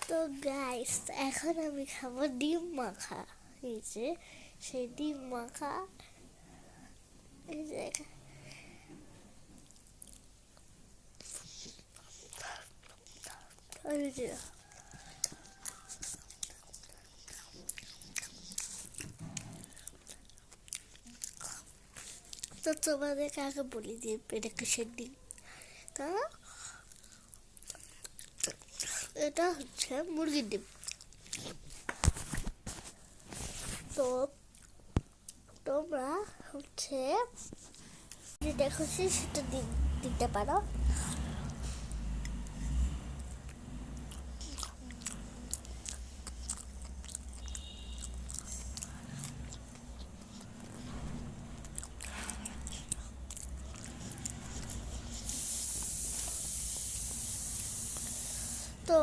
তো গাইস, এখন আমি খাবো ডিম মাখা। এই যে সেই ডিম মাখা, এই যে এই যে তো তোমাদেরকে আগে বলি যে এটা কিসের ডিম। তা এটা হচ্ছে মুরগির ডিম। তো তোমরা হচ্ছে যেটা খুশি সেটা দিতে পারো। তো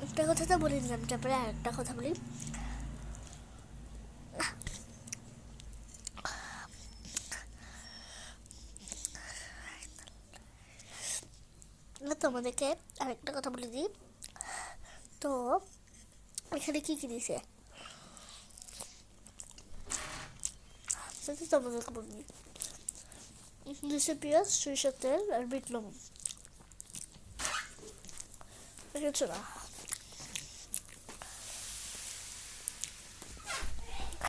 একটা কথা তো বলে দিলাম, তারপরে আরেকটা কথা বলি। তোমাদেরকে আরেকটা কথা বলে দিই। তো এখানে কি কি দিছে সেটা তোমাদেরকে বলি। দিছে পেঁয়াজ, সরিষার তেল আর বিট লবণ, বুঝেছো না?